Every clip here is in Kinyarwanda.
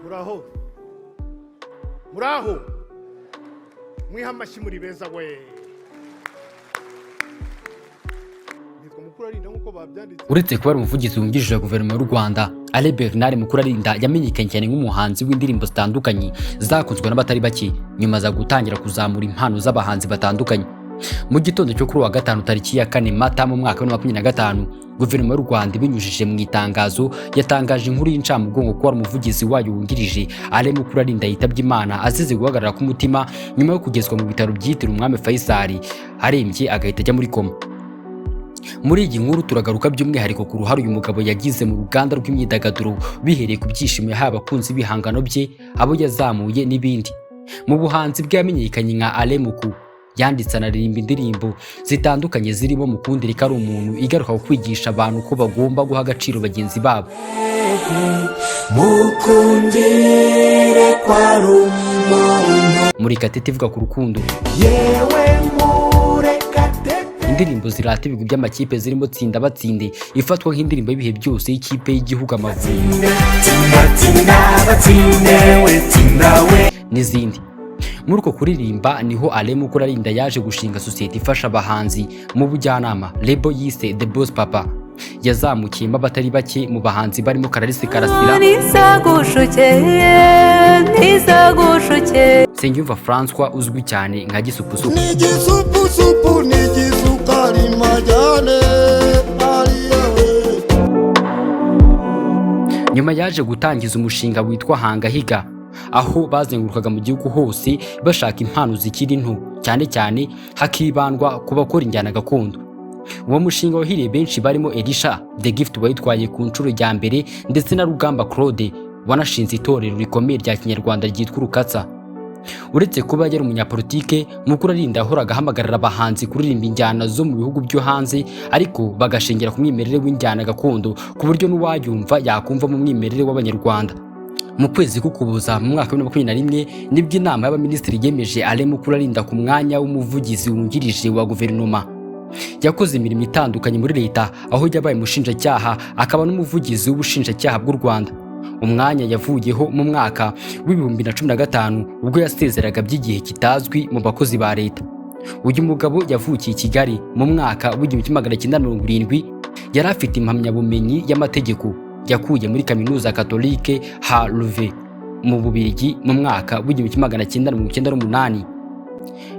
Muraho. Muraho. Mwiha amashyi muri beza we. Uretse kuba umuvugizi wungirije wa guverinoma y'u Rwanda, Alain Bernard Mukurarinda yamenyekanye cyane nk'umuhanzi w'indirimbo zitandukanye zakunzwe n'abatari bake nyuma za gutangira kuzamura impano z'abahanzi batandukanye. Mu gitondo cyo kuri wa gatanu tariki ya 4 Mata mu mwaka wa 2025, guverinoma y'u Rwanda ibinyujije mu itangazo yatangaje inkuru y'incamugongo ko umuvugizi wayo wungirije Alain Mukurarinda yitabye Imana azize guhagarara k'umutima nyuma yo kugezwa mu bitaro byitiriwe Umwami Faisal arembye agahita ajya muri koma. Muri iyi nkuru turagaruka by'umwihariko ku ruhare uyu mugabo yagize mu ruganda rw'imyidagaduro bihereye ku byishimo yahaye abakunzi b'ibihangano bye, abo yazamuye n'ibindi. Mu buhanzi bwamenyekanye nka Alain Muku yanditse anaririmba indirimbo zitandukanye zirimo Mukundire ko ari umuntu igaruka kwigisha abantu ko bagomba guha agaciro bagenzi babo. Mukundire ko ari umuntu muri Katete ivuga ku rukundo, indirimbo zirata ibigwi by'amakipe zirimo Tsinda Batsinde ifatwa nk'indirimbo y'ibihe byose y'ikipe y'igihugu Amavubi n'izindi. Muri uko kuririmba niho Alain Mukurarinda yaje gushinga sosiyete ifasha abahanzi mu bujyanama, label yise The Boss Papa. Yazamukiyemo abatari bake mu bahanzi barimo Clarisse Karasira, Nsengiyumva François uzwi cyane nka Gisupusupu, nyuma yaje gutangiza umushinga witwa Hangahiga, aho bazengurukaga mu gihugu hose bashaka impano zikiri nto, cyane cyane hakibandwa ku bakora injyana gakondo. Uwo mushinga wahiriye benshi barimo Elisha The Gift wayitwaye ku nshuro ya mbere, ndetse na Rugamba Claude wanashinze itorero rikomeye rya Kinyarwanda ryitwa Urukatsa. Uretse kuba yari umunyapolitike, Mukurarinda yahoraga ahamagarira abahanzi kuririmba injyana zo mu bihugu byo hanze, ariko bagashingira ku mwimerere w'injyana gakondo ku buryo n'uwayumva yakumva mu mwimerere w'Abanyarwanda. Mu kwezi k'Ukuboza mu mwaka wa 2021 nibwo inama y'abaminisitiri yemeje Alain Mukurarinda ku mwanya w'umuvugizi wungirije wa guverinoma. Yakoze imirimo itandukanye muri leta, aho yabaye umushinjacyaha akaba n'umuvugizi w'ubushinjacyaha bw'u Rwanda. Umwanya yavuyeho mu mwaka w'2015 ubwo yasezeraga by'igihe kitazwi mu bakozi ba leta. Uyu mugabo yavukiye i Kigali mu mwaka w'1970, yari afite impamyabumenyi y'amategeko yakuye muri kaminuza Catholique ha Louvain mu Bubiligi mu mwaka w'1998.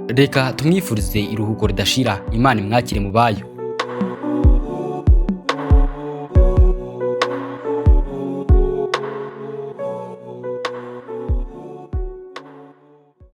Reka tumwifurize iruhuko ridashira, Imana imwakire mu bayo.